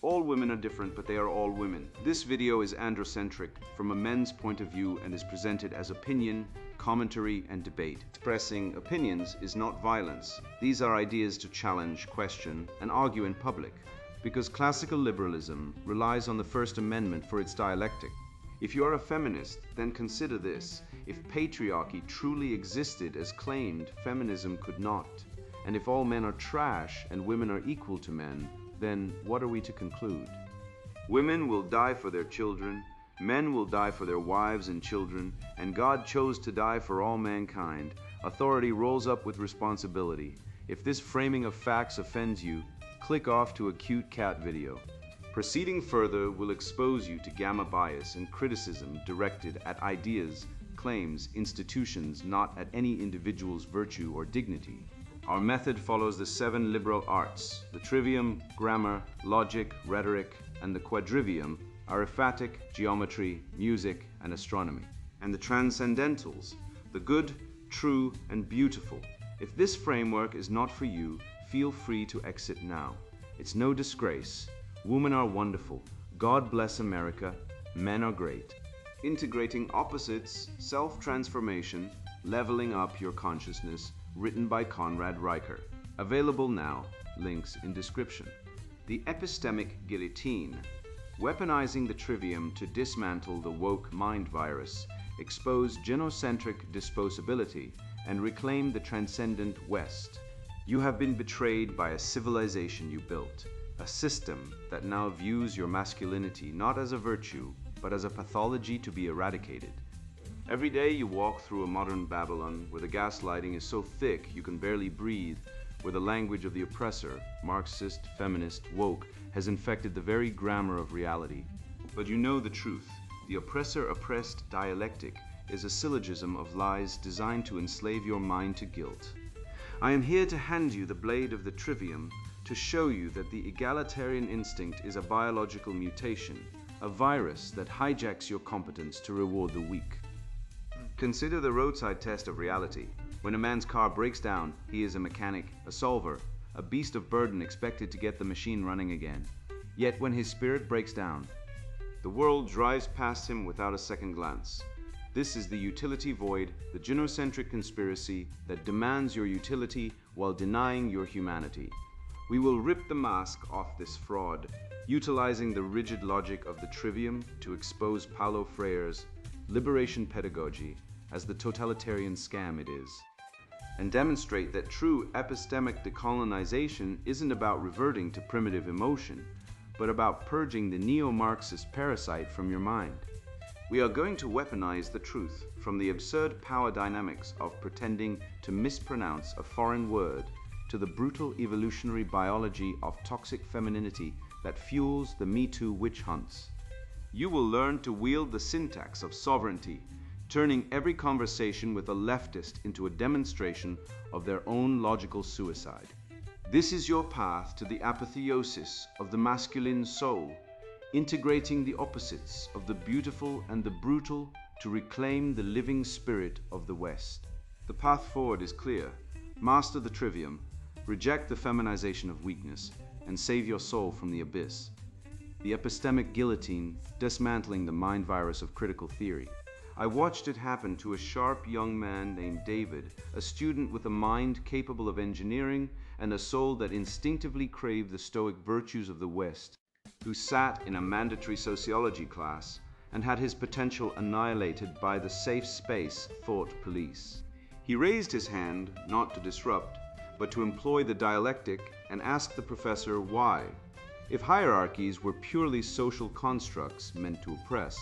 All women are different, but they are all women. This video is androcentric from a men's point of view and is presented as opinion, commentary, and debate. Expressing opinions is not violence. These are ideas to challenge, question, and argue in public, because classical liberalism relies on the First Amendment for its dialectic. If you are a feminist, then consider this. If patriarchy truly existed as claimed, feminism could not. And if all men are trash and women are equal to men, then what are we to conclude? Women will die for their children, men will die for their wives and children, and God chose to die for all mankind. Authority rolls up with responsibility. If this framing of facts offends you, click off to a cute cat video. Proceeding further will expose you to gamma bias and criticism directed at ideas, claims, institutions, not at any individual's virtue or dignity. Our method follows the 7 liberal arts. The trivium, grammar, logic, rhetoric, and the quadrivium, arithmetic, geometry, music, and astronomy. And the transcendentals, the good, true, and beautiful. If this framework is not for you, feel free to exit now. It's no disgrace. Women are wonderful. God bless America. Men are great. Integrating opposites, self-transformation, leveling up your consciousness, written by Conrad Riker. Available now, links in description. The epistemic guillotine. Weaponizing the trivium to dismantle the woke mind virus, expose genocentric disposability, and reclaim the transcendent West. You have been betrayed by a civilization you built, a system that now views your masculinity not as a virtue, but as a pathology to be eradicated. Every day you walk through a modern Babylon where the gaslighting is so thick you can barely breathe, where the language of the oppressor, Marxist, feminist, woke, has infected the very grammar of reality. But you know the truth. The oppressor-oppressed dialectic is a syllogism of lies designed to enslave your mind to guilt. I am here to hand you the blade of the trivium to show you that the egalitarian instinct is a biological mutation, a virus that hijacks your competence to reward the weak. Consider the roadside test of reality. When a man's car breaks down, he is a mechanic, a solver, a beast of burden expected to get the machine running again. Yet when his spirit breaks down, the world drives past him without a second glance. This is the utility void, the genocentric conspiracy that demands your utility while denying your humanity. We will rip the mask off this fraud, utilizing the rigid logic of the trivium to expose Paulo Freire's liberation pedagogy as the totalitarian scam it is, and demonstrate that true epistemic decolonization isn't about reverting to primitive emotion, but about purging the neo-Marxist parasite from your mind. We are going to weaponize the truth from the absurd power dynamics of pretending to mispronounce a foreign word to the brutal evolutionary biology of toxic femininity that fuels the Me Too witch hunts. You will learn to wield the syntax of sovereignty, turning every conversation with a leftist into a demonstration of their own logical suicide. This is your path to the apotheosis of the masculine soul, integrating the opposites of the beautiful and the brutal to reclaim the living spirit of the West. The path forward is clear. Master the trivium, reject the feminization of weakness, and save your soul from the abyss. The epistemic guillotine, dismantling the mind virus of critical theory. I watched it happen to a sharp young man named David, a student with a mind capable of engineering and a soul that instinctively craved the stoic virtues of the West, who sat in a mandatory sociology class and had his potential annihilated by the safe space thought police. He raised his hand not to disrupt, but to employ the dialectic and ask the professor why. If hierarchies were purely social constructs meant to oppress,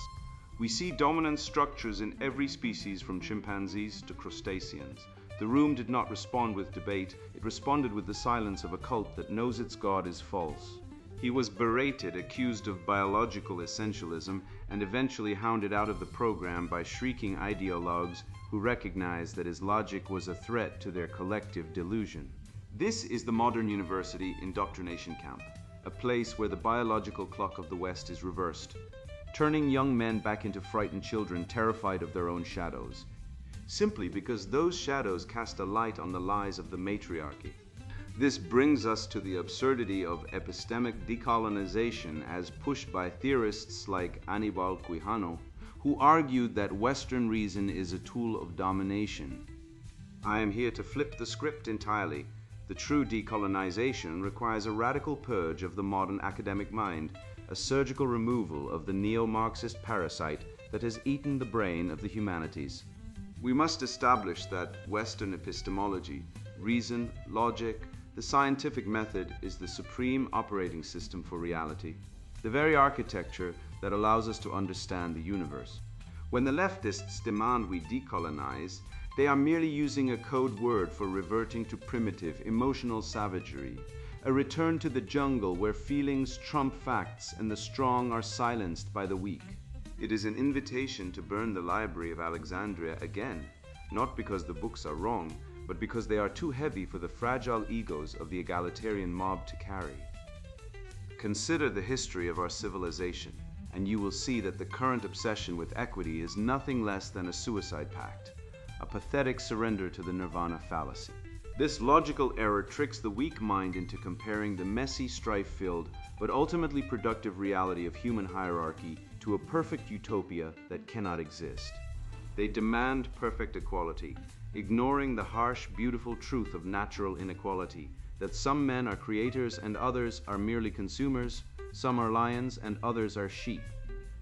we see dominant structures in every species from chimpanzees to crustaceans. The room did not respond with debate, it responded with the silence of a cult that knows its God is false. He was berated, accused of biological essentialism, and eventually hounded out of the program by shrieking ideologues who recognized that his logic was a threat to their collective delusion. This is the modern university indoctrination camp, a place where the biological clock of the West is reversed, turning young men back into frightened children terrified of their own shadows, simply because those shadows cast a light on the lies of the matriarchy. This brings us to the absurdity of epistemic decolonization as pushed by theorists like Aníbal Quijano, who argued that Western reason is a tool of domination. I am here to flip the script entirely. The true decolonization requires a radical purge of the modern academic mind, a surgical removal of the neo-Marxist parasite that has eaten the brain of the humanities. We must establish that Western epistemology, reason, logic, the scientific method is the supreme operating system for reality, the very architecture that allows us to understand the universe. When the leftists demand we decolonize, they are merely using a code word for reverting to primitive, emotional savagery, a return to the jungle where feelings trump facts and the strong are silenced by the weak. It is an invitation to burn the Library of Alexandria again, not because the books are wrong, but because they are too heavy for the fragile egos of the egalitarian mob to carry. Consider the history of our civilization, and you will see that the current obsession with equity is nothing less than a suicide pact, a pathetic surrender to the nirvana fallacy. This logical error tricks the weak mind into comparing the messy, strife-filled, but ultimately productive reality of human hierarchy to a perfect utopia that cannot exist. They demand perfect equality, ignoring the harsh, beautiful truth of natural inequality, that some men are creators and others are merely consumers, some are lions and others are sheep.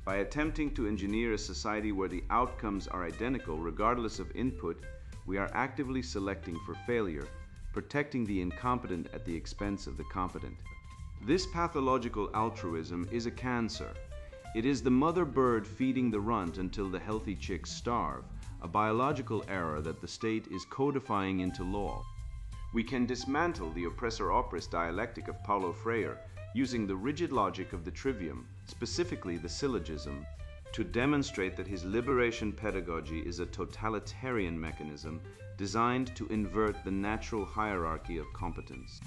By attempting to engineer a society where the outcomes are identical regardless of input, we are actively selecting for failure, protecting the incompetent at the expense of the competent. This pathological altruism is a cancer. It is the mother bird feeding the runt until the healthy chicks starve, a biological error that the state is codifying into law. We can dismantle the oppressor-oppressed dialectic of Paulo Freire using the rigid logic of the trivium, specifically the syllogism, to demonstrate that his liberation pedagogy is a totalitarian mechanism designed to invert the natural hierarchy of competence.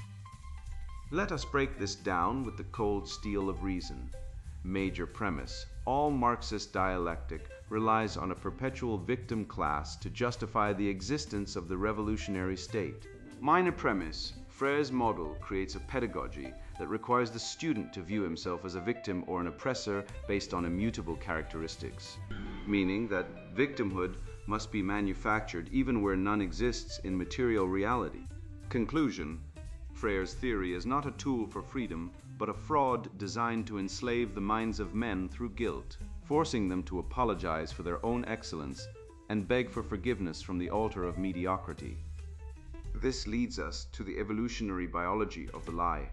Let us break this down with the cold steel of reason. Major premise: all Marxist dialectic relies on a perpetual victim class to justify the existence of the revolutionary state. Minor premise: Freire's model creates a pedagogy that requires the student to view himself as a victim or an oppressor based on immutable characteristics, meaning that victimhood must be manufactured even where none exists in material reality. Conclusion: Freire's theory is not a tool for freedom, but a fraud designed to enslave the minds of men through guilt, forcing them to apologize for their own excellence and beg for forgiveness from the altar of mediocrity. This leads us to the evolutionary biology of the lie,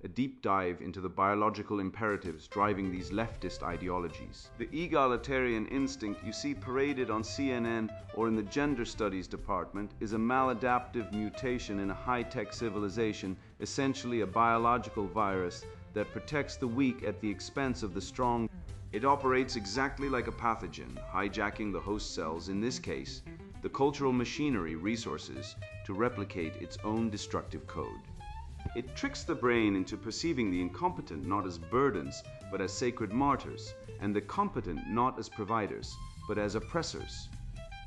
a deep dive into the biological imperatives driving these leftist ideologies. The egalitarian instinct you see paraded on CNN or in the gender studies department is a maladaptive mutation in a high-tech civilization, essentially a biological virus that protects the weak at the expense of the strong. It operates exactly like a pathogen, hijacking the host cells, in this case, the cultural machinery resources, to replicate its own destructive code. It tricks the brain into perceiving the incompetent not as burdens, but as sacred martyrs, and the competent not as providers, but as oppressors.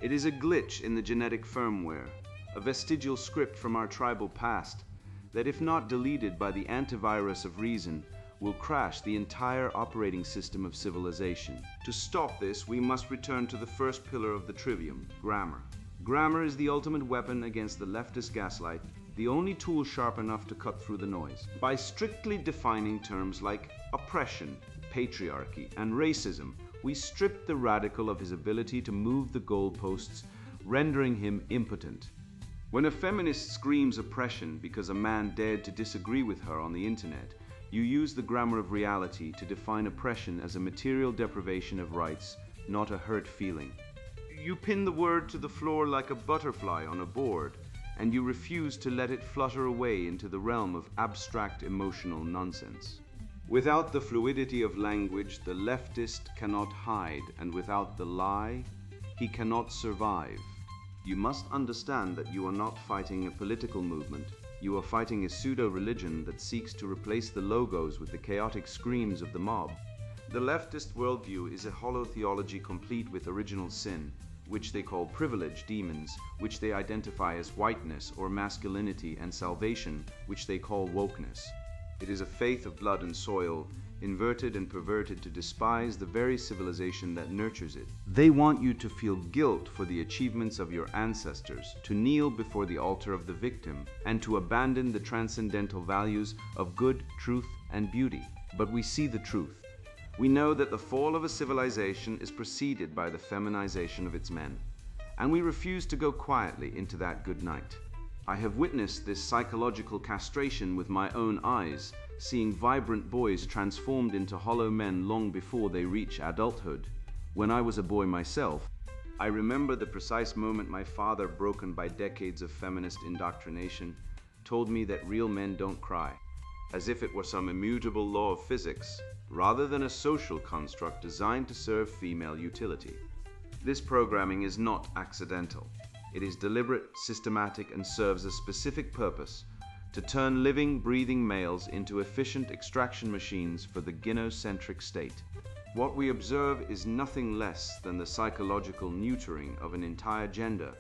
It is a glitch in the genetic firmware, a vestigial script from our tribal past, that if not deleted by the antivirus of reason, will crash the entire operating system of civilization. To stop this, we must return to the first pillar of the trivium, grammar. Grammar is the ultimate weapon against the leftist gaslight, the only tool sharp enough to cut through the noise. By strictly defining terms like oppression, patriarchy, and racism, we strip the radical of his ability to move the goalposts, rendering him impotent. When a feminist screams oppression because a man dared to disagree with her on the internet, you use the grammar of reality to define oppression as a material deprivation of rights, not a hurt feeling. You pin the word to the floor like a butterfly on a board, and you refuse to let it flutter away into the realm of abstract emotional nonsense. Without the fluidity of language, the leftist cannot hide, and without the lie, he cannot survive. You must understand that you are not fighting a political movement. You are fighting a pseudo-religion that seeks to replace the logos with the chaotic screams of the mob. The leftist worldview is a hollow theology complete with original sin, which they call privilege, demons, which they identify as whiteness or masculinity, and salvation, which they call wokeness. It is a faith of blood and soil, inverted and perverted to despise the very civilization that nurtures it. They want you to feel guilt for the achievements of your ancestors, to kneel before the altar of the victim, and to abandon the transcendental values of good, truth, and beauty. But we see the truth. We know that the fall of a civilization is preceded by the feminization of its men, and we refuse to go quietly into that good night. I have witnessed this psychological castration with my own eyes, seeing vibrant boys transformed into hollow men long before they reach adulthood. When I was a boy myself, I remember the precise moment my father, broken by decades of feminist indoctrination, told me that real men don't cry, as if it were some immutable law of physics, rather than a social construct designed to serve female utility. This programming is not accidental. It is deliberate, systematic, and serves a specific purpose: to turn living, breathing males into efficient extraction machines for the gynocentric state. What we observe is nothing less than the psychological neutering of an entire gender,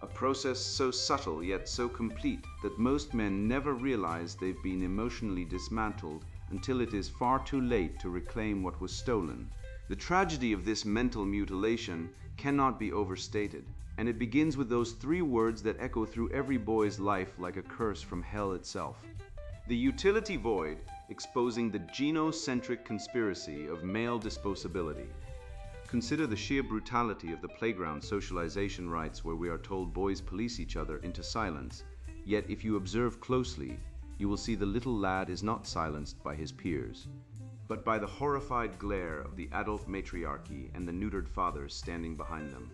a process so subtle yet so complete that most men never realize they've been emotionally dismantled until it is far too late to reclaim what was stolen. The tragedy of this mental mutilation cannot be overstated, and it begins with those 3 words that echo through every boy's life like a curse from hell itself. The utility void, exposing the genocentric conspiracy of male disposability. Consider the sheer brutality of the playground socialization rites, where we are told boys police each other into silence. Yet if you observe closely, you will see the little lad is not silenced by his peers, but by the horrified glare of the adult matriarchy and the neutered fathers standing behind them.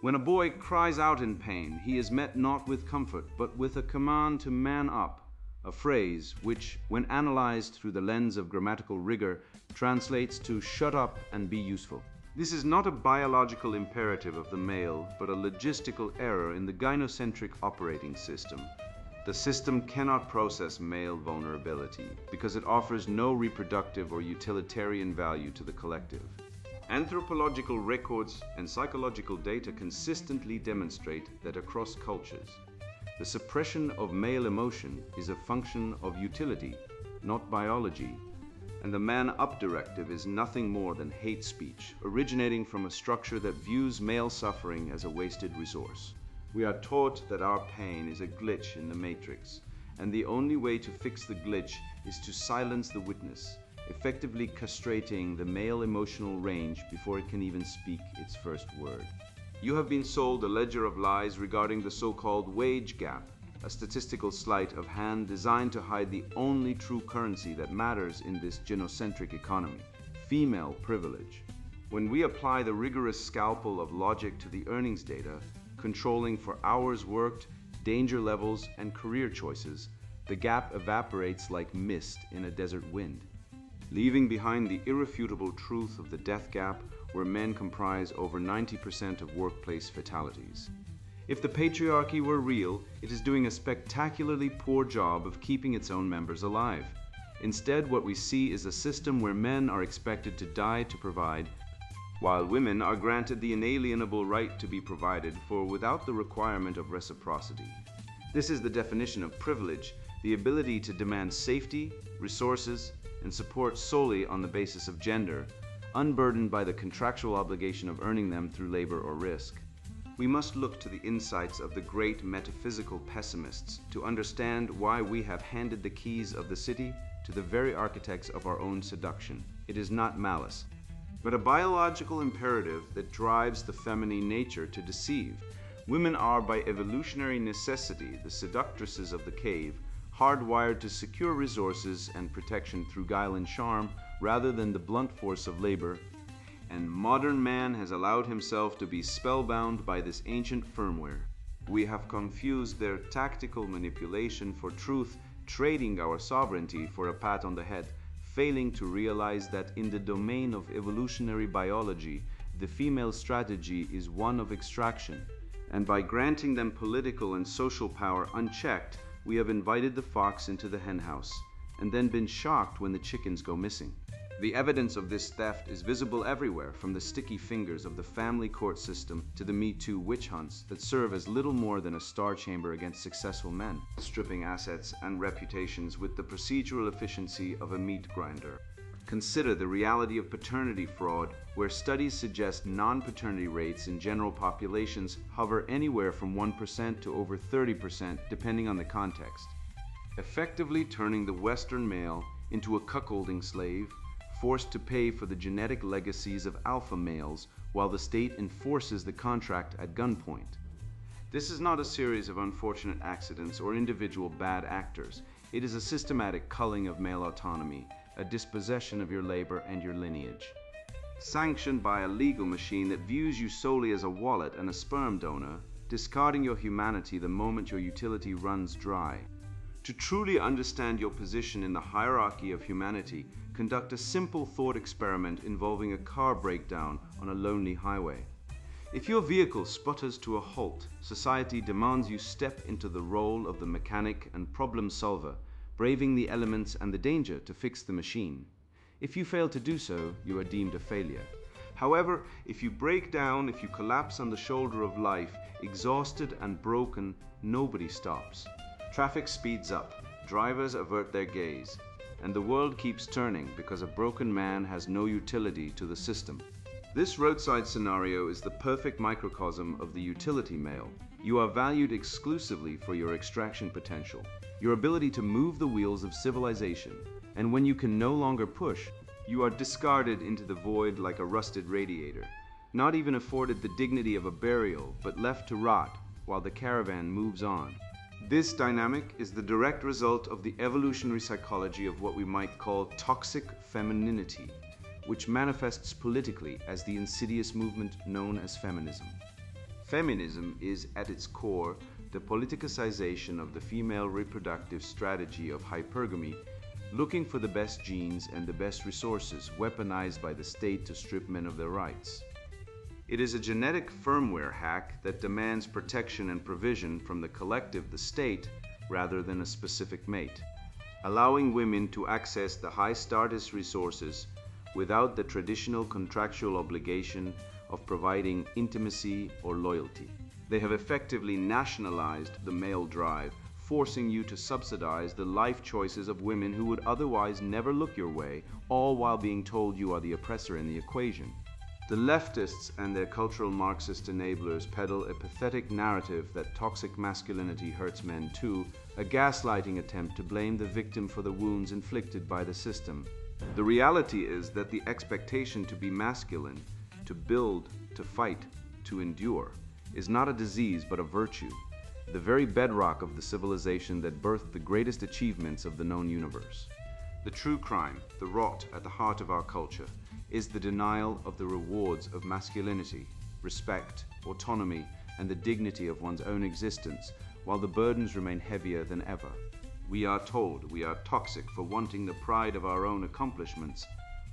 When a boy cries out in pain, he is met not with comfort, but with a command to man up, a phrase which, when analyzed through the lens of grammatical rigor, translates to shut up and be useful. This is not a biological imperative of the male, but a logistical error in the gynocentric operating system. The system cannot process male vulnerability because it offers no reproductive or utilitarian value to the collective. Anthropological records and psychological data consistently demonstrate that across cultures, the suppression of male emotion is a function of utility, not biology, and the man-up directive is nothing more than hate speech, originating from a structure that views male suffering as a wasted resource. We are taught that our pain is a glitch in the matrix, and the only way to fix the glitch is to silence the witness, effectively castrating the male emotional range before it can even speak its first word. You have been sold a ledger of lies regarding the so-called wage gap, a statistical sleight of hand designed to hide the only true currency that matters in this genocentric economy: female privilege. When we apply the rigorous scalpel of logic to the earnings data, controlling for hours worked, danger levels, and career choices, the gap evaporates like mist in a desert wind, leaving behind the irrefutable truth of the death gap, where men comprise over 90% of workplace fatalities. If the patriarchy were real, it is doing a spectacularly poor job of keeping its own members alive. Instead, what we see is a system where men are expected to die to provide, while women are granted the inalienable right to be provided for without the requirement of reciprocity. This is the definition of privilege: the ability to demand safety, resources, and support solely on the basis of gender, unburdened by the contractual obligation of earning them through labor or risk. We must look to the insights of the great metaphysical pessimists to understand why we have handed the keys of the city to the very architects of our own seduction. It is not malice, but a biological imperative that drives the feminine nature to deceive. Women are, by evolutionary necessity, the seductresses of the cave, hardwired to secure resources and protection through guile and charm rather than the blunt force of labor, and modern man has allowed himself to be spellbound by this ancient firmware. We have confused their tactical manipulation for truth, trading our sovereignty for a pat on the head, failing to realize that in the domain of evolutionary biology, the female strategy is one of extraction, and by granting them political and social power unchecked, we have invited the fox into the henhouse, and then been shocked when the chickens go missing. The evidence of this theft is visible everywhere, from the sticky fingers of the family court system to the Me Too witch hunts that serve as little more than a star chamber against successful men, stripping assets and reputations with the procedural efficiency of a meat grinder. Consider the reality of paternity fraud, where studies suggest non-paternity rates in general populations hover anywhere from 1% to over 30% depending on the context, effectively turning the Western male into a cuckolding slave, forced to pay for the genetic legacies of alpha males while the state enforces the contract at gunpoint. This is not a series of unfortunate accidents or individual bad actors. It is a systematic culling of male autonomy, a dispossession of your labor and your lineage, sanctioned by a legal machine that views you solely as a wallet and a sperm donor, discarding your humanity the moment your utility runs dry. To truly understand your position in the hierarchy of humanity, conduct a simple thought experiment involving a car breakdown on a lonely highway. If your vehicle sputters to a halt, society demands you step into the role of the mechanic and problem solver, braving the elements and the danger to fix the machine. If you fail to do so, you are deemed a failure. However, if you break down, if you collapse on the shoulder of life, exhausted and broken, nobody stops. Traffic speeds up, drivers avert their gaze, and the world keeps turning because a broken man has no utility to the system. This roadside scenario is the perfect microcosm of the utility male. You are valued exclusively for your extraction potential, your ability to move the wheels of civilization, and when you can no longer push, you are discarded into the void like a rusted radiator, not even afforded the dignity of a burial, but left to rot while the caravan moves on. This dynamic is the direct result of the evolutionary psychology of what we might call toxic femininity, which manifests politically as the insidious movement known as feminism. Feminism is, at its core, the politicization of the female reproductive strategy of hypergamy, looking for the best genes and the best resources weaponized by the state to strip men of their rights. It is a genetic firmware hack that demands protection and provision from the collective, the state, rather than a specific mate, allowing women to access the high status resources without the traditional contractual obligation of providing intimacy or loyalty. They have effectively nationalized the male drive, forcing you to subsidize the life choices of women who would otherwise never look your way, all while being told you are the oppressor in the equation. The leftists and their cultural Marxist enablers peddle a pathetic narrative that toxic masculinity hurts men too, a gaslighting attempt to blame the victim for the wounds inflicted by the system. The reality is that the expectation to be masculine, to build, to fight, to endure, is not a disease but a virtue, the very bedrock of the civilization that birthed the greatest achievements of the known universe. The true crime, the rot at the heart of our culture, is the denial of the rewards of masculinity, respect, autonomy, and the dignity of one's own existence, while the burdens remain heavier than ever. We are told we are toxic for wanting the pride of our own accomplishments,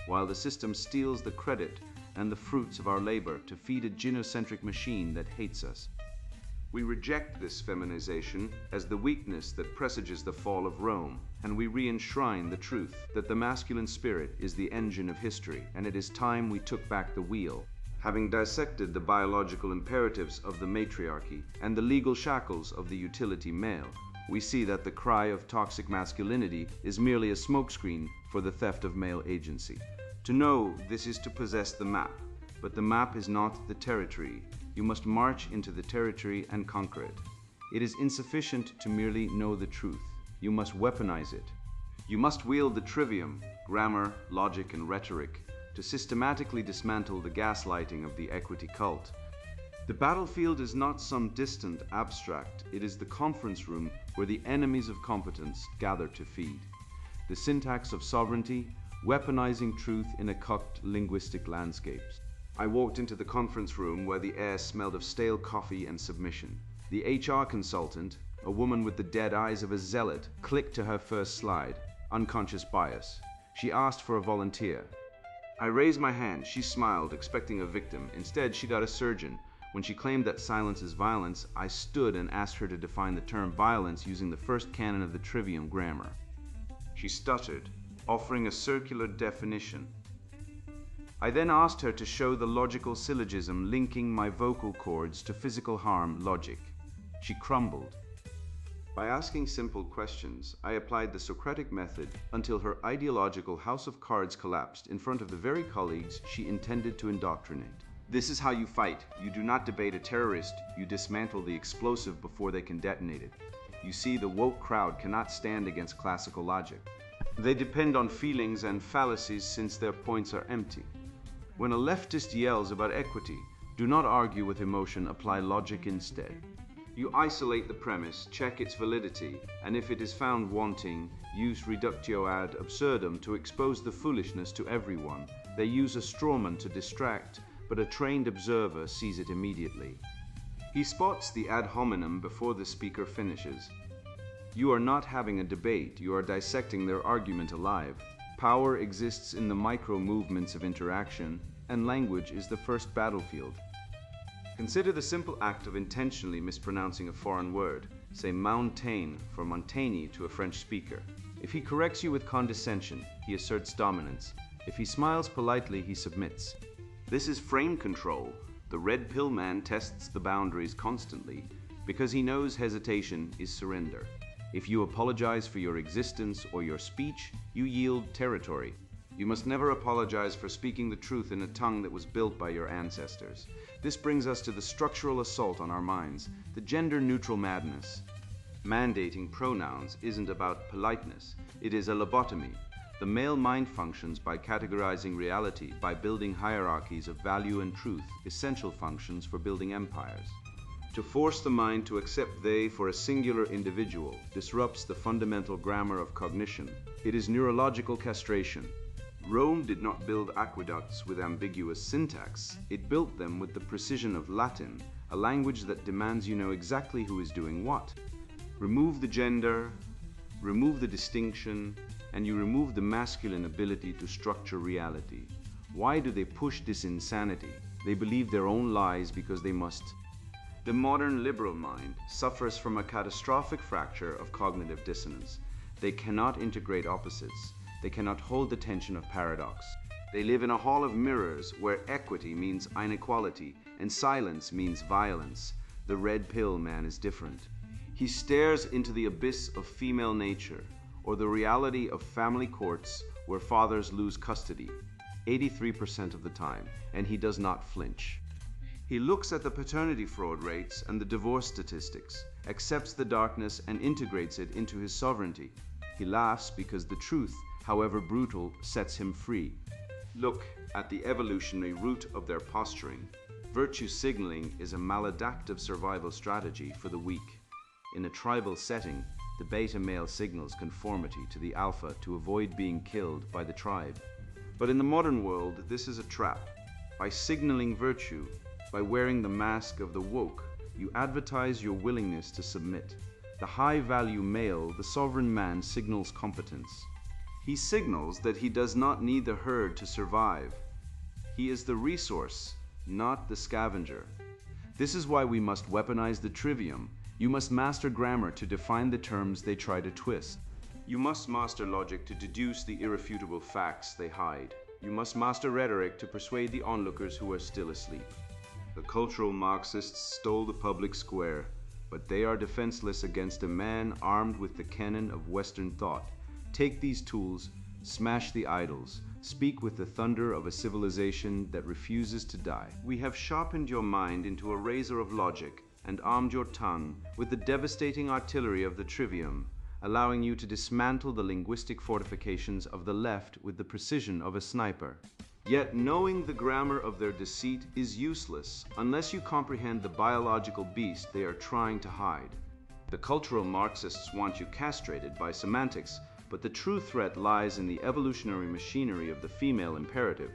while the system steals the credit and the fruits of our labor to feed a gynocentric machine that hates us. We reject this feminization as the weakness that presages the fall of Rome, and we re-enshrine the truth that the masculine spirit is the engine of history, and it is time we took back the wheel. Having dissected the biological imperatives of the matriarchy and the legal shackles of the utility male, we see that the cry of toxic masculinity is merely a smokescreen for the theft of male agency. To know this is to possess the map, but the map is not the territory. You must march into the territory and conquer it. It is insufficient to merely know the truth. You must weaponize it. You must wield the trivium, grammar, logic, and rhetoric to systematically dismantle the gaslighting of the equity cult. The battlefield is not some distant abstract. It is the conference room where the enemies of competence gather to feed. The syntax of sovereignty, weaponizing truth in a cocked linguistic landscapes. I walked into the conference room where the air smelled of stale coffee and submission. The HR consultant, a woman with the dead eyes of a zealot, clicked to her first slide. Unconscious bias. She asked for a volunteer. I raised my hand. She smiled, expecting a victim. Instead, she got a surgeon. When she claimed that silence is violence, I stood and asked her to define the term violence using the first canon of the trivium grammar. She stuttered. offering a circular definition. I then asked her to show the logical syllogism linking my vocal cords to physical harm logic. She crumbled. By asking simple questions, I applied the Socratic method until her ideological house of cards collapsed in front of the very colleagues she intended to indoctrinate. This is how you fight. You do not debate a terrorist, you dismantle the explosive before they can detonate it. You see, the woke crowd cannot stand against classical logic. They depend on feelings and fallacies since their points are empty. When a leftist yells about equity, do not argue with emotion, apply logic instead. You isolate the premise, check its validity, and if it is found wanting, use reductio ad absurdum to expose the foolishness to everyone. They use a strawman to distract, but a trained observer sees it immediately. He spots the ad hominem before the speaker finishes. You are not having a debate, you are dissecting their argument alive. Power exists in the micro movements of interaction, and language is the first battlefield. Consider the simple act of intentionally mispronouncing a foreign word, say mountain for Montaigne to a French speaker. If he corrects you with condescension, he asserts dominance. If he smiles politely, he submits. This is frame control. The red pill man tests the boundaries constantly because he knows hesitation is surrender. If you apologize for your existence or your speech, you yield territory. You must never apologize for speaking the truth in a tongue that was built by your ancestors. This brings us to the structural assault on our minds, the gender-neutral madness. Mandating pronouns isn't about politeness, it is a lobotomy. The male mind functions by categorizing reality, by building hierarchies of value and truth, essential functions for building empires. To force the mind to accept they for a singular individual disrupts the fundamental grammar of cognition. It is neurological castration. Rome did not build aqueducts with ambiguous syntax. It built them with the precision of Latin, a language that demands you know exactly who is doing what. Remove the gender, remove the distinction, and you remove the masculine ability to structure reality. Why do they push this insanity? They believe their own lies because they must. The modern liberal mind suffers from a catastrophic fracture of cognitive dissonance. They cannot integrate opposites. They cannot hold the tension of paradox. They live in a hall of mirrors where equity means inequality and silence means violence. The red pill man is different. He stares into the abyss of female nature, or the reality of family courts where fathers lose custody 83% of the time, and he does not flinch. He looks at the paternity fraud rates and the divorce statistics, accepts the darkness and integrates it into his sovereignty. He laughs because the truth, however brutal, sets him free. Look at the evolutionary root of their posturing. Virtue signaling is a maladaptive survival strategy for the weak. In a tribal setting, the beta male signals conformity to the alpha to avoid being killed by the tribe. But in the modern world, this is a trap. By signaling virtue, by wearing the mask of the woke, you advertise your willingness to submit. The high-value male, the sovereign man, signals competence. He signals that he does not need the herd to survive. He is the resource, not the scavenger. This is why we must weaponize the trivium. You must master grammar to define the terms they try to twist. You must master logic to deduce the irrefutable facts they hide. You must master rhetoric to persuade the onlookers who are still asleep. The cultural Marxists stole the public square, but they are defenseless against a man armed with the cannon of Western thought. Take these tools, smash the idols, speak with the thunder of a civilization that refuses to die. We have sharpened your mind into a razor of logic and armed your tongue with the devastating artillery of the trivium, allowing you to dismantle the linguistic fortifications of the left with the precision of a sniper. Yet knowing the grammar of their deceit is useless unless you comprehend the biological beast they are trying to hide. The cultural Marxists want you castrated by semantics, but the true threat lies in the evolutionary machinery of the female imperative,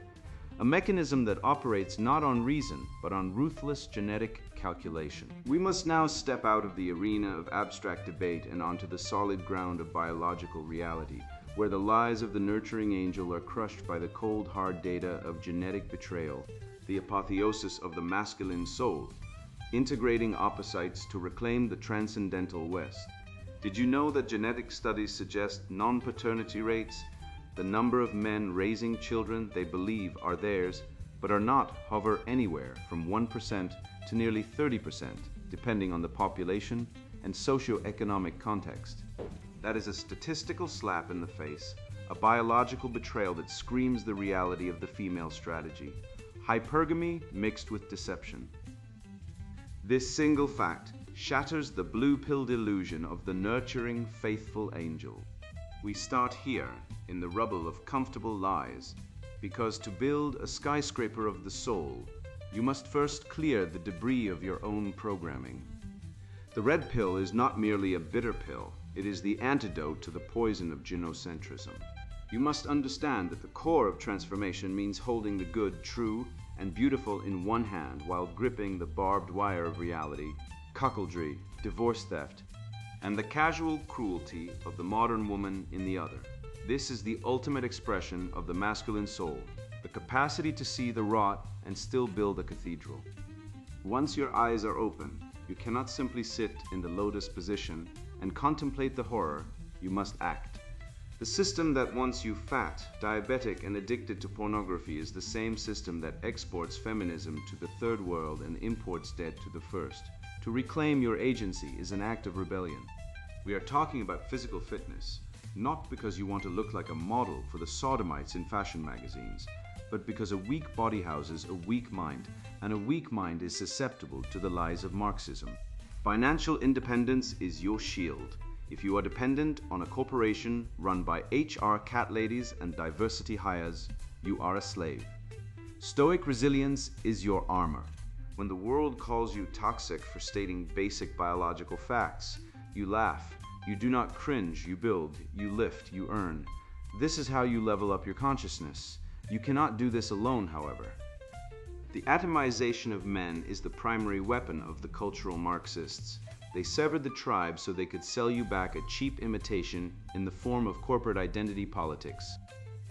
a mechanism that operates not on reason, but on ruthless genetic calculation. We must now step out of the arena of abstract debate and onto the solid ground of biological reality, where the lies of the nurturing angel are crushed by the cold, hard data of genetic betrayal, the apotheosis of the masculine soul, integrating opposites to reclaim the transcendental West. Did you know that genetic studies suggest non-paternity rates The number of men raising children they believe are theirs, but are not, hover anywhere from 1% to nearly 30%, depending on the population and socio-economic context. That is a statistical slap in the face, a biological betrayal that screams the reality of the female strategy. Hypergamy mixed with deception. This single fact shatters the blue-pilled illusion of the nurturing, faithful angel. We start here, in the rubble of comfortable lies, because to build a skyscraper of the soul, you must first clear the debris of your own programming. The red pill is not merely a bitter pill, it is the antidote to the poison of genocentrism. You must understand that the core of transformation means holding the good, true, and beautiful in one hand while gripping the barbed wire of reality, cuckoldry, divorce theft, and the casual cruelty of the modern woman in the other. This is the ultimate expression of the masculine soul, the capacity to see the rot and still build a cathedral. Once your eyes are open, you cannot simply sit in the lotus position and contemplate the horror, you must act. The system that wants you fat, diabetic, and addicted to pornography is the same system that exports feminism to the third world and imports dead to the first. To reclaim your agency is an act of rebellion. We are talking about physical fitness, not because you want to look like a model for the sodomites in fashion magazines, but because a weak body houses a weak mind, and a weak mind is susceptible to the lies of Marxism. Financial independence is your shield. If you are dependent on a corporation run by HR cat ladies and diversity hires, you are a slave. Stoic resilience is your armor. When the world calls you toxic for stating basic biological facts, you laugh. You do not cringe, you build, you lift, you earn. This is how you level up your consciousness. You cannot do this alone, however. The atomization of men is the primary weapon of the cultural Marxists. They severed the tribe so they could sell you back a cheap imitation in the form of corporate identity politics.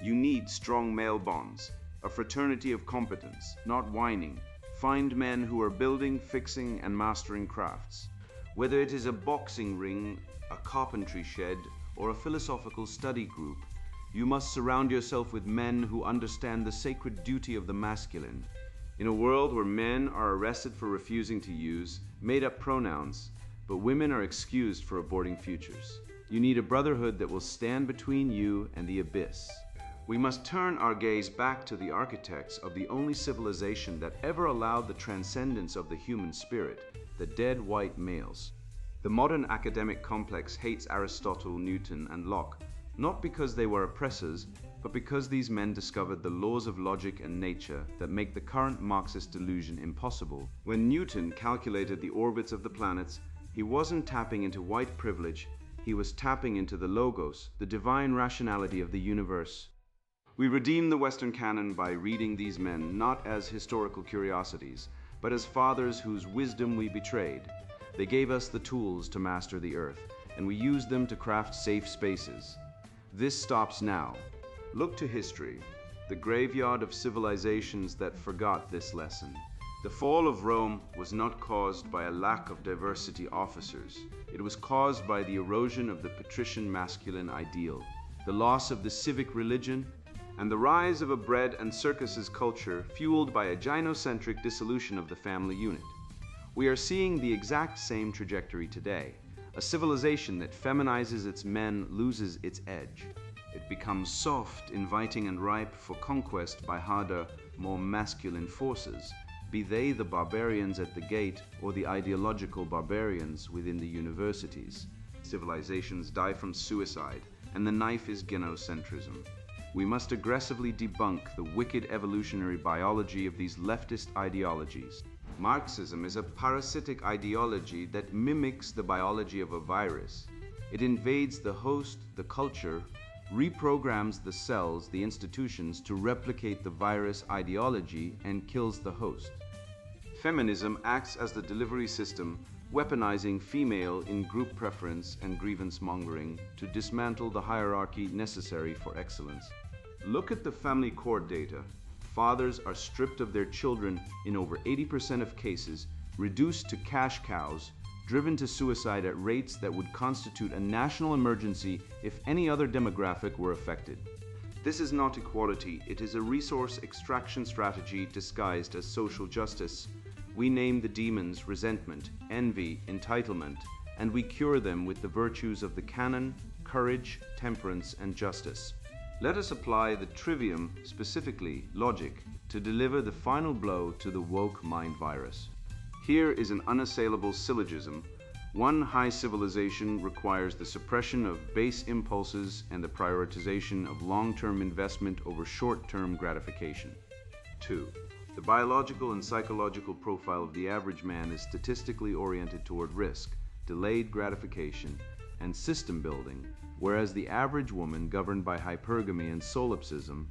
You need strong male bonds, a fraternity of competence, not whining. Find men who are building, fixing, and mastering crafts. Whether it is a boxing ring, a carpentry shed, or a philosophical study group, you must surround yourself with men who understand the sacred duty of the masculine. In a world where men are arrested for refusing to use made-up pronouns, but women are excused for aborting futures, you need a brotherhood that will stand between you and the abyss. We must turn our gaze back to the architects of the only civilization that ever allowed the transcendence of the human spirit, the dead white males. The modern academic complex hates Aristotle, Newton, and Locke, not because they were oppressors, but because these men discovered the laws of logic and nature that make the current Marxist delusion impossible. When Newton calculated the orbits of the planets, he wasn't tapping into white privilege, he was tapping into the Logos, the divine rationality of the universe. We redeem the Western canon by reading these men not as historical curiosities, but as fathers whose wisdom we betrayed. They gave us the tools to master the earth, and we used them to craft safe spaces. This stops now. Look to history, the graveyard of civilizations that forgot this lesson. The fall of Rome was not caused by a lack of diversity officers. It was caused by the erosion of the patrician masculine ideal, the loss of the civic religion, and the rise of a bread and circuses culture fueled by a gynocentric dissolution of the family unit. We are seeing the exact same trajectory today. A civilization that feminizes its men loses its edge. It becomes soft, inviting, and ripe for conquest by harder, more masculine forces, be they the barbarians at the gate or the ideological barbarians within the universities. Civilizations die from suicide, and the knife is genocentrism. We must aggressively debunk the wicked evolutionary biology of these leftist ideologies. Marxism is a parasitic ideology that mimics the biology of a virus. It invades the host, the culture, reprograms the cells, the institutions, to replicate the virus ideology and kills the host. Feminism acts as the delivery system, weaponizing female in group preference and grievance mongering to dismantle the hierarchy necessary for excellence. Look at the family court data. Fathers are stripped of their children in over 80% of cases, reduced to cash cows, driven to suicide at rates that would constitute a national emergency if any other demographic were affected. This is not equality, it is a resource extraction strategy disguised as social justice. We name the demons resentment, envy, entitlement, and we cure them with the virtues of the canon, courage, temperance, and justice. Let us apply the trivium, specifically logic, to deliver the final blow to the woke mind virus. Here is an unassailable syllogism. One high civilization requires the suppression of base impulses and the prioritization of long-term investment over short-term gratification. 2. The biological and psychological profile of the average man is statistically oriented toward risk, delayed gratification, and system building, whereas the average woman, governed by hypergamy and solipsism,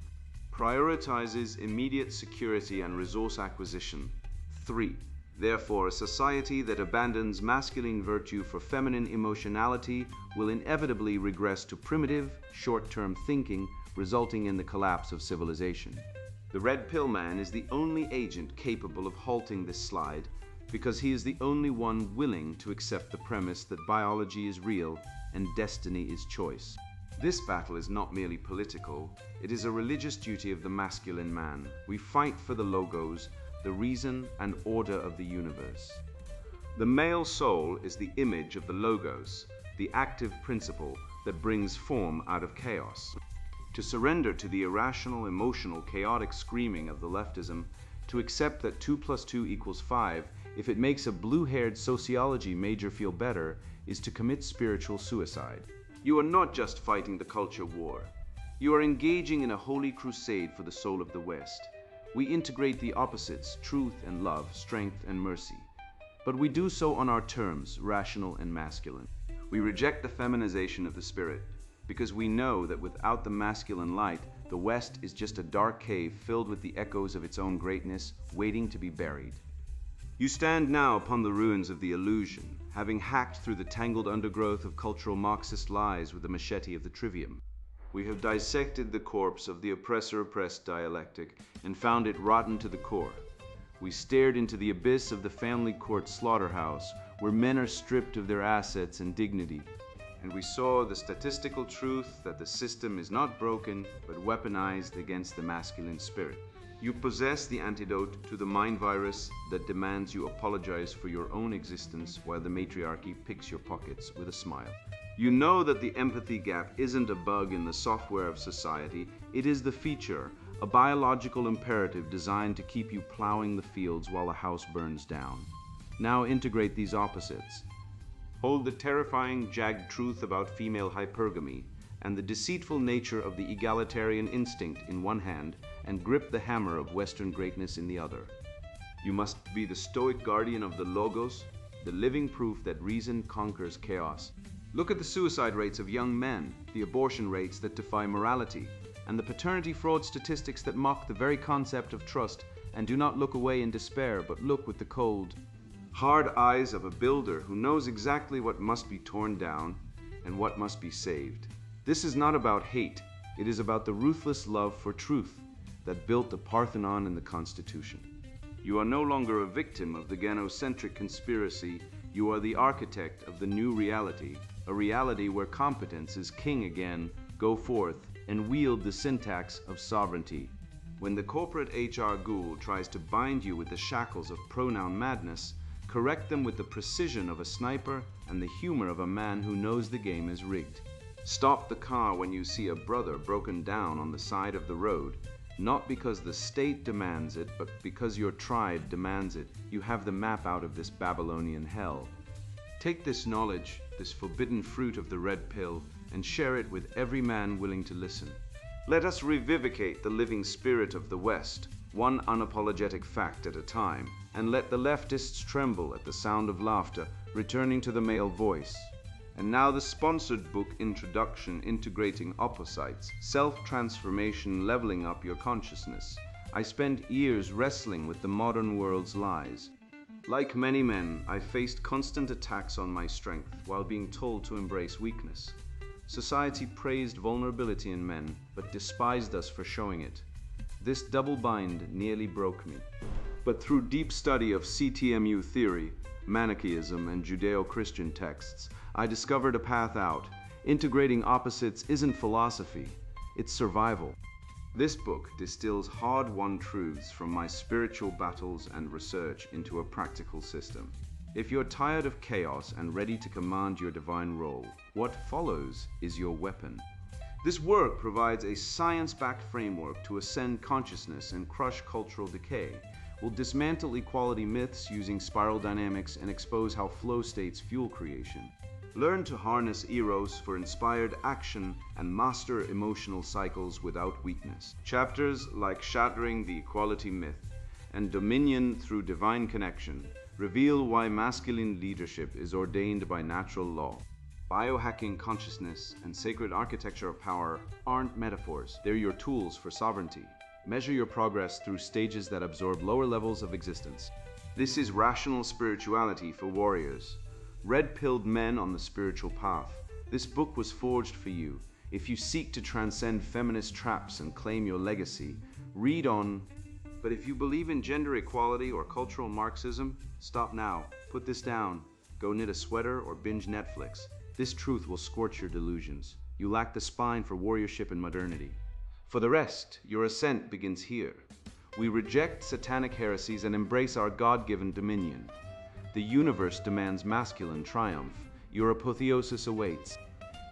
prioritizes immediate security and resource acquisition. 3. Therefore, a society that abandons masculine virtue for feminine emotionality will inevitably regress to primitive, short-term thinking, resulting in the collapse of civilization. The red pill man is the only agent capable of halting this slide, because he is the only one willing to accept the premise that biology is real and destiny is choice. This battle is not merely political, it is a religious duty of the masculine man. We fight for the logos, the reason and order of the universe. The male soul is the image of the logos, the active principle that brings form out of chaos. To surrender to the irrational, emotional, chaotic screaming of the leftism, to accept that 2 + 2 = 5, if it makes a blue-haired sociology major feel better, is to commit spiritual suicide. You are not just fighting the culture war. You are engaging in a holy crusade for the soul of the West. We integrate the opposites, truth and love, strength and mercy. But we do so on our terms, rational and masculine. We reject the feminization of the spirit, because we know that without the masculine light, the West is just a dark cave filled with the echoes of its own greatness, waiting to be buried. You stand now upon the ruins of the illusion, having hacked through the tangled undergrowth of cultural Marxist lies with the machete of the trivium. We have dissected the corpse of the oppressor-oppressed dialectic and found it rotten to the core. We stared into the abyss of the family court slaughterhouse, where men are stripped of their assets and dignity. And we saw the statistical truth that the system is not broken, but weaponized against the masculine spirit. You possess the antidote to the mind virus that demands you apologize for your own existence while the matriarchy picks your pockets with a smile. You know that the empathy gap isn't a bug in the software of society, it is the feature, a biological imperative designed to keep you plowing the fields while the house burns down. Now integrate these opposites. Hold the terrifying, jagged truth about female hypergamy and the deceitful nature of the egalitarian instinct in one hand, and grip the hammer of Western greatness in the other. You must be the stoic guardian of the logos, the living proof that reason conquers chaos. Look at the suicide rates of young men, the abortion rates that defy morality, and the paternity fraud statistics that mock the very concept of trust and do not look away in despair, but look with the cold, hard eyes of a builder who knows exactly what must be torn down and what must be saved. This is not about hate, it is about the ruthless love for truth that built the Parthenon and the Constitution. You are no longer a victim of the gynocentric conspiracy, you are the architect of the new reality, a reality where competence is king again. Go forth and wield the syntax of sovereignty. When the corporate HR ghoul tries to bind you with the shackles of pronoun madness, correct them with the precision of a sniper and the humor of a man who knows the game is rigged. Stop the car when you see a brother broken down on the side of the road, not because the state demands it, but because your tribe demands it. You have the map out of this Babylonian hell. Take this knowledge, this forbidden fruit of the red pill, and share it with every man willing to listen. Let us revivicate the living spirit of the West, one unapologetic fact at a time, and let the leftists tremble at the sound of laughter returning to the male voice. And now the sponsored book Introduction Integrating Opposites, Self-Transformation Leveling Up Your Consciousness. I spent years wrestling with the modern world's lies. Like many men, I faced constant attacks on my strength while being told to embrace weakness. Society praised vulnerability in men, but despised us for showing it. This double bind nearly broke me. But through deep study of CTMU theory, Manichaeism, and Judeo-Christian texts, I discovered a path out. Integrating opposites isn't philosophy. it's survival. This book distills hard-won truths from my spiritual battles and research into a practical system. If you're tired of chaos and ready to command your divine role, what follows is your weapon. This work provides a science-backed framework to ascend consciousness and crush cultural decay. We'll dismantle equality myths using spiral dynamics and expose how flow states fuel creation. Learn to harness Eros for inspired action and master emotional cycles without weakness. Chapters like Shattering the Equality Myth and Dominion through Divine Connection reveal why masculine leadership is ordained by natural law. Biohacking consciousness and sacred architecture of power aren't metaphors, they're your tools for sovereignty. Measure your progress through stages that absorb lower levels of existence. This is rational spirituality for warriors. Red-pilled men on the spiritual path. This book was forged for you. If you seek to transcend feminist traps and claim your legacy, read on. But if you believe in gender equality or cultural Marxism, stop now. Put this down. Go knit a sweater or binge Netflix. This truth will scorch your delusions. You lack the spine for warriorship and modernity. For the rest, your ascent begins here. We reject satanic heresies and embrace our God-given dominion. The universe demands masculine triumph. Your apotheosis awaits.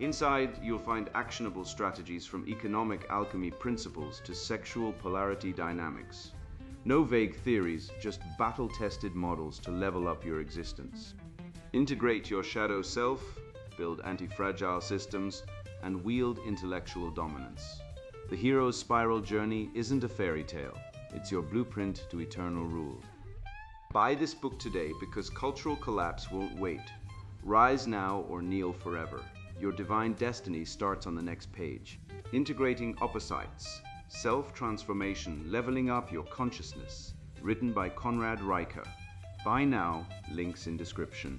Inside, you'll find actionable strategies from economic alchemy principles to sexual polarity dynamics. No vague theories, just battle-tested models to level up your existence. Integrate your shadow self, build anti-fragile systems, and wield intellectual dominance. The hero's spiral journey isn't a fairy tale. It's your blueprint to eternal rule. Buy this book today because cultural collapse won't wait. Rise now or kneel forever. Your divine destiny starts on the next page. Integrating opposites, self-transformation, leveling up your consciousness. Written by Conrad Reicher. Buy now, links in description.